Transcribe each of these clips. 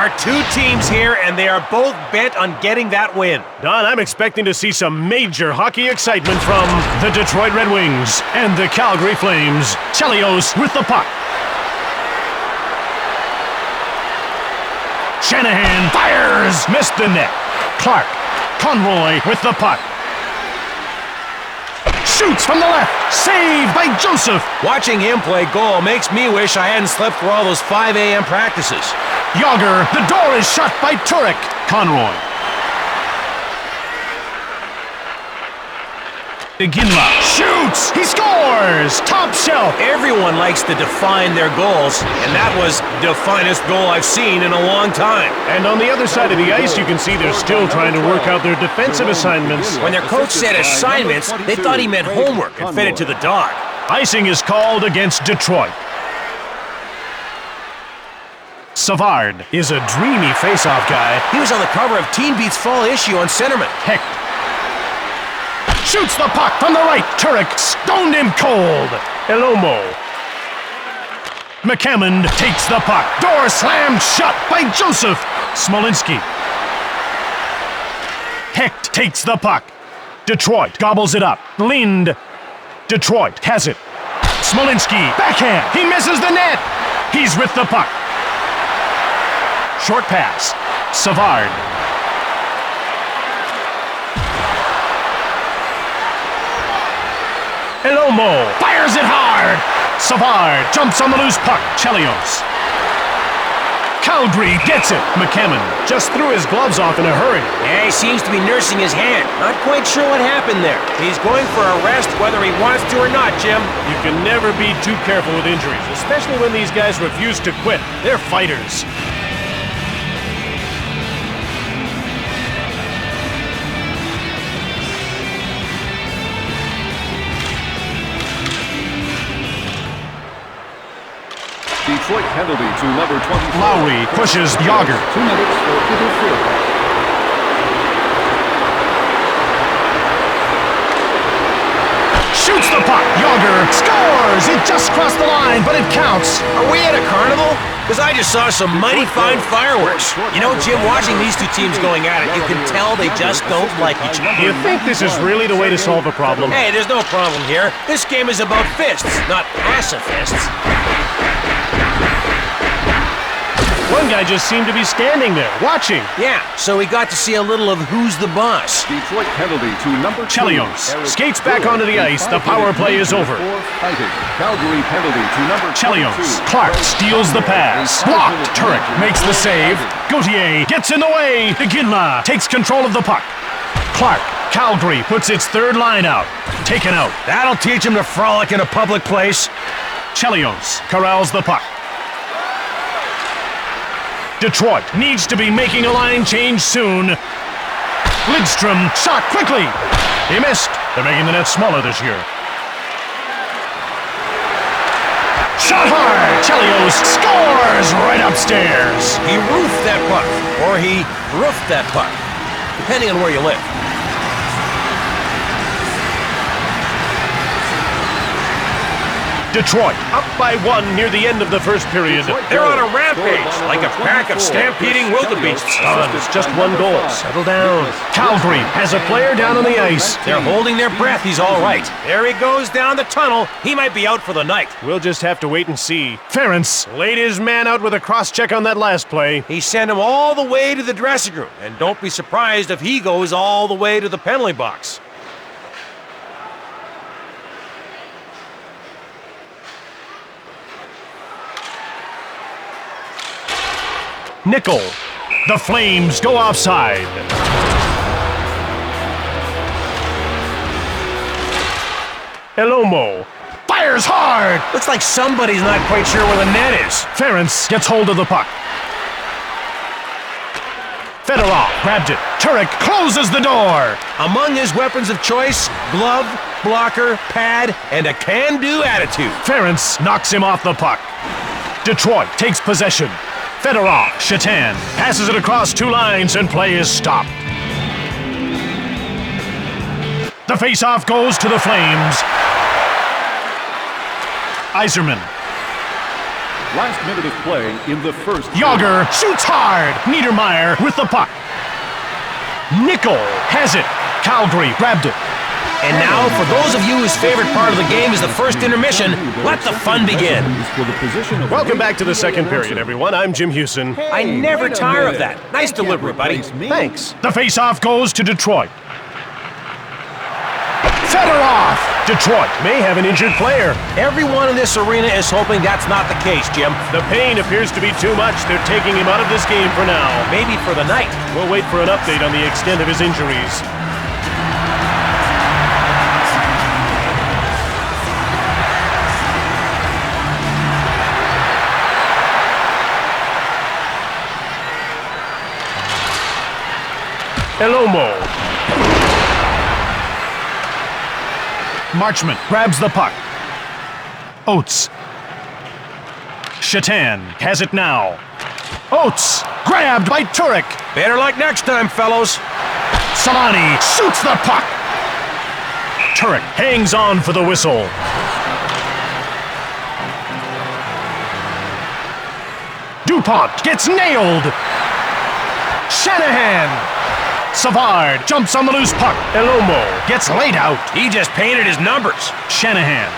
are two teams here, and they are both bent on getting that win. Don, I'm expecting to see some major hockey excitement from the Detroit Red Wings and the Calgary Flames. Chelios with the puck. Shanahan fires! Missed the net. Clark. Conroy with the puck. Shoots from the left. Saved by Joseph. Watching him play goal makes me wish I hadn't slept through all those 5 a.m. practices. Yager. The door is shut by Turek. Conroy. Iginla shoots! He scores! Top shelf! Everyone likes to define their goals, and that was the finest goal I've seen in a long time. And on the other side of the ice, you can see they're still trying to work out their defensive assignments. When their coach said assignments, they thought he meant homework and fed it to the dog. Icing is called against Detroit. Savard is a dreamy face-off guy. He was on the cover of Teen Beat's fall issue on Centerman. Heck. Shoots the puck from the right. Turek stoned him cold. Elomo. McCammond takes the puck. Door slammed shut by Joseph. Smolinski. Hecht takes the puck. Detroit gobbles it up. Lind. Detroit has it. Smolinski. Backhand. He misses the net. He's with the puck. Short pass. Savard. Elomo fires it hard. Savard jumps on the loose puck. Chelios. Calgary gets it. McCammon just threw his gloves off in a hurry. Yeah, he seems to be nursing his hand. Not quite sure what happened there. He's going for a rest whether he wants to or not, Jim. You can never be too careful with injuries, especially when these guys refuse to quit. They're fighters. Detroit penalty to number 24. Lowry pushes Yager. 2 minutes for interference. Shoots the puck. Yager scores. It just crossed the line, but it counts. Are we at a carnival? Because I just saw some mighty fine fireworks. You know, Jim, watching these two teams going at it, you can tell they just don't like each other. Do you think this is really the way to solve a problem? Hey, there's no problem here. This game is about fists, not pacifists. One guy just seemed to be standing there, watching. Yeah, so we got to see a little of who's the boss. Detroit penalty to number 2. Chelios skates back onto the ice. The power play is over. Calgary penalty to number 22. Chelios. Clark steals the pass. Blocked. Turek makes the save. Gauthier gets in the way. Iginla takes control of the puck. Clark. Calgary puts its third line out. Taken out. That'll teach him to frolic in a public place. Chelios corrals the puck. Detroit needs to be making a line change soon. Lidstrom shot quickly. He missed. They're making the net smaller this year. Shot hard. Chelios scores right upstairs. He roofed that puck, or he roofed that puck, depending on where you live. Detroit up by 1 near the end of the first period. They're on a rampage, like a pack of stampeding wildebeests. It's just 1 goal. Settle down. Calgary has a player down on the ice. They're holding their breath. He's all right. There he goes down the tunnel. He might be out for the night. We'll just have to wait and see. Ference laid his man out with a cross-check on that last play. He sent him all the way to the dressing room. And don't be surprised if he goes all the way to the penalty box. Nickel. The Flames go offside. Elomo fires hard. Looks like somebody's not quite sure where the net is. Ference gets hold of the puck. Fedorov grabbed it. Turek closes the door. Among his weapons of choice, glove, blocker, pad, and a can-do attitude. Ference knocks him off the puck. Detroit takes possession. Fedorov, Shatan, passes it across 2 lines and play is stopped. The faceoff goes to the Flames. Yzerman. Last minute of play in the first. Yager shoots hard. Niedermeyer with the puck. Nickel has it. Calgary grabbed it. And now, for those of you whose favorite part of the game is the first intermission, let the fun begin. Welcome back to the second period, everyone. I'm Jim Hewson. I never tire of that. Nice delivery, buddy. Thanks. The faceoff goes to Detroit. Fedorov. Detroit may have an injured player. Everyone in this arena is hoping that's not the case, Jim. The pain appears to be too much. They're taking him out of this game for now. Maybe for the night. We'll wait for an update on the extent of his injuries. Elomo. Marchment grabs the puck. Oates. Shatan has it now. Oates grabbed by Turek. Better luck next time, fellows. Solani shoots the puck. Turek hangs on for the whistle. DuPont gets nailed. Shanahan. Savard jumps on the loose puck. Elomo gets laid out. He just painted his numbers. Shanahan.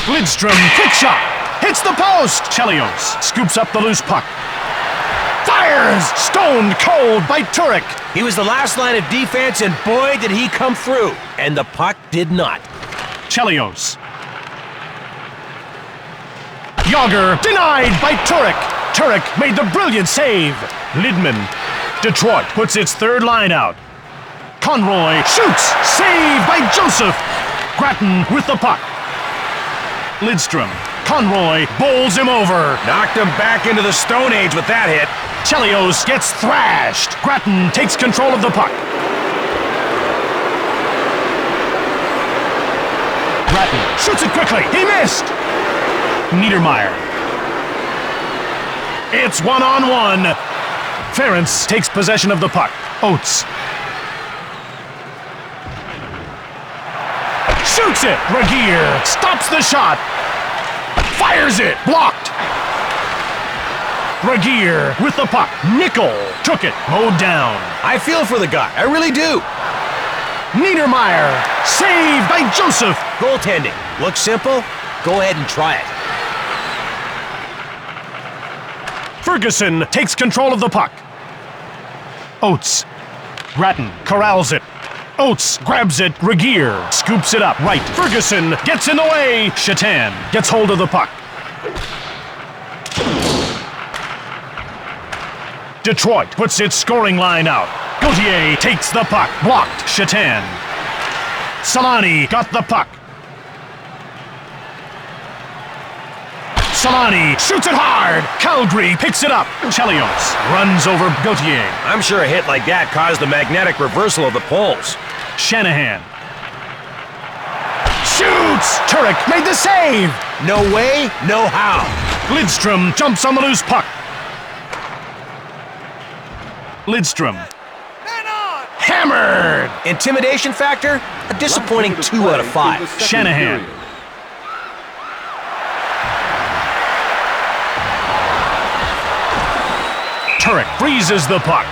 Lidstrom, quick shot. Hits the post. Chelios scoops up the loose puck. Fires! Stoned cold by Turek. He was the last line of defense, and boy, did he come through. And the puck did not. Chelios. Yager denied by Turek. Turek made the brilliant save. Lidman. Detroit puts its third line out. Conroy shoots. Saved by Joseph. Grattan with the puck. Lidstrom. Conroy bowls him over. Knocked him back into the Stone Age with that hit. Chelios gets thrashed. Grattan takes control of the puck. Grattan shoots it quickly. He missed. Niedermeyer. It's one-on-one. Ference takes possession of the puck. Oates. Shoots it. Regier stops the shot. Fires it. Blocked. Regier with the puck. Nickel took it. Mowed down. I feel for the guy. I really do. Niedermeyer. Saved by Joseph. Goaltending. Looks simple? Go ahead and try it. Ferguson takes control of the puck. Oates. Grattan corrals it. Oates grabs it. Regier scoops it up right. Ferguson gets in the way. Shatan gets hold of the puck. Detroit puts its scoring line out. Gauthier takes the puck. Blocked. Shatan. Solani got the puck. Solani shoots it hard. Calgary picks it up. Chelios runs over Gauthier. I'm sure a hit like that caused the magnetic reversal of the poles. Shanahan. Shoots! Turek made the save! No way, no how. Lidstrom jumps on the loose puck. Lidstrom. Hammered! Intimidation factor? A disappointing 2 out of 5. Shanahan. Turek freezes the puck.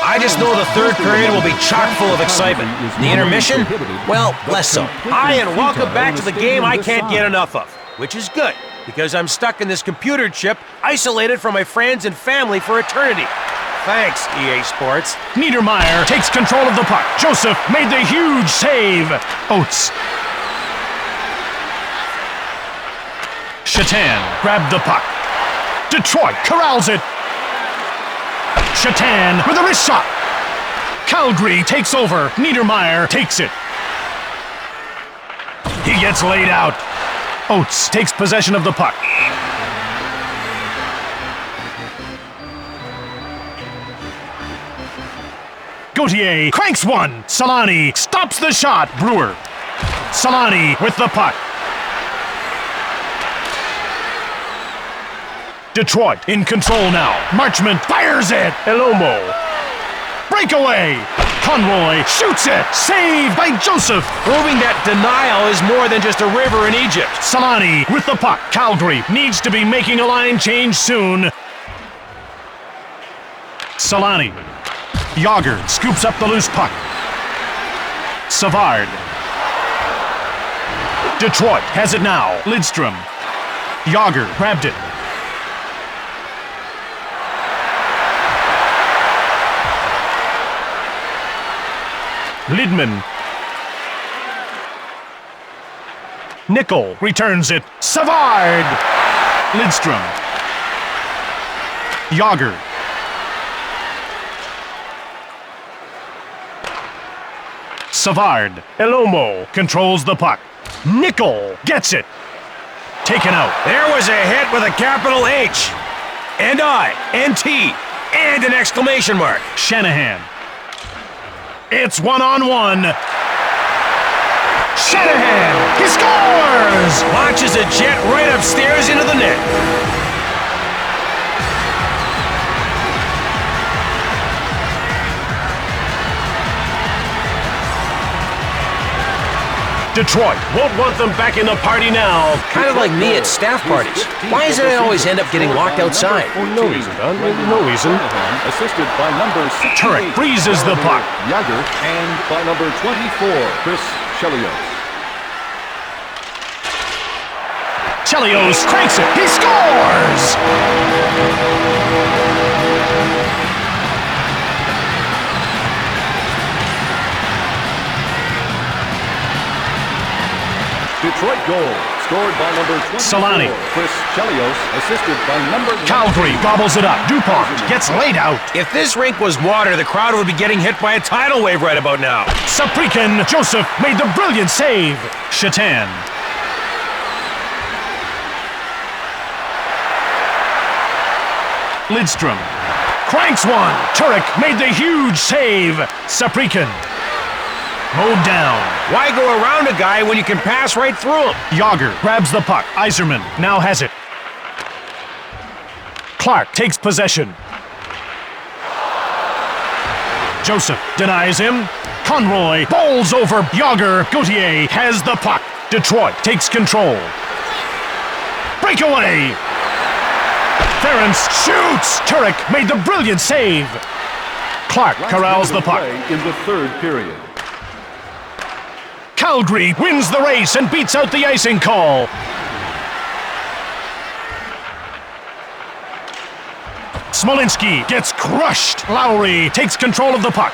I just know the third period will be chock full of excitement. The intermission? Well, less so. Hi, and welcome back to the game I can't get enough of. Which is good, because I'm stuck in this computer chip, isolated from my friends and family for eternity. Thanks, EA Sports. Niedermeyer takes control of the puck. Joseph made the huge save. Oates. Shatan grabbed the puck. Detroit corrals it. Shatan with a wrist shot. Calgary takes over. Niedermeyer takes it. He gets laid out. Oates takes possession of the puck. Gauthier cranks one. Solani stops the shot. Brewer. Solani with the puck. Detroit in control now. Marchment fires it. Elomo. Breakaway. Conroy shoots it. Saved by Joseph. Proving that denial is more than just a river in Egypt. Solani with the puck. Calgary needs to be making a line change soon. Solani. Yager scoops up the loose puck. Savard. Detroit has it now. Lidstrom. Yager grabbed it. Lidman. Nickel returns it. Savard. Lidstrom. Yager. Savard. Elomo controls the puck. Nickel gets it. Taken out. There was a hit with a capital H, and I, and T, and an exclamation mark. Shanahan. It's one-on-one. Shanahan. He scores! Launches a jet right upstairs into the net. Detroit won't want them back in the party now. Kind of like me at staff parties. Why is it I always end up getting locked outside? For no reason, Don. No reason. Assisted by number 68. Turek freezes the puck. Yager, and by number 24, Chris Chelios. Chelios cranks it. He scores! Detroit goal, scored by number 24, Solani. Chris Chelios, assisted by number... Calgary gobbles it up. DuPont gets laid out. If this rink was water, the crowd would be getting hit by a tidal wave right about now. Saprikin. Joseph made the brilliant save. Shatan. Lidstrom. Cranks one. Turek made the huge save. Saprikin. Mowed down. Why go around a guy when you can pass right through him? Yager grabs the puck. Iserman now has it. Clark takes possession. Joseph denies him. Conroy bowls over Yager. Gauthier has the puck. Detroit takes control. Breakaway. Ference shoots. Turek made the brilliant save. Clark corrals the puck. In the third period. Calgary wins the race and beats out the icing call. Smolinski gets crushed. Lowry takes control of the puck.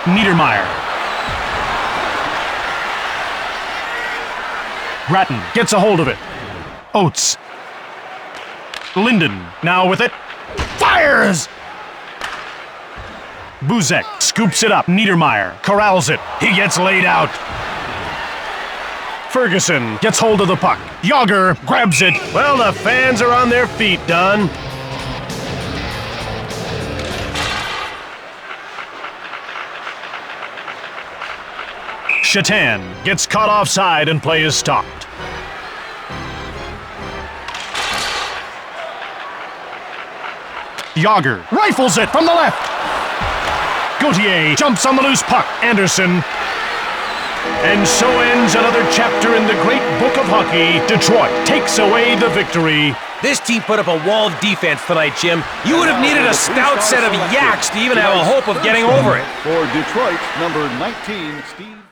Niedermeyer. Grattan gets a hold of it. Oates. Linden now with it. Fires! Buzek scoops it up. Niedermeyer corrals it. He gets laid out. Ferguson gets hold of the puck. Yager grabs it. Well, the fans are on their feet, Don. Shatan gets caught offside and play is stopped. Yager rifles it from the left. Gauthier jumps on the loose puck. Anderson. And so ends another chapter in the great book of hockey. Detroit takes away the victory. This team put up a wall of defense tonight, Jim. You would have needed a stout set of yaks to even have a hope of getting over it. For Detroit, number 19, Steve.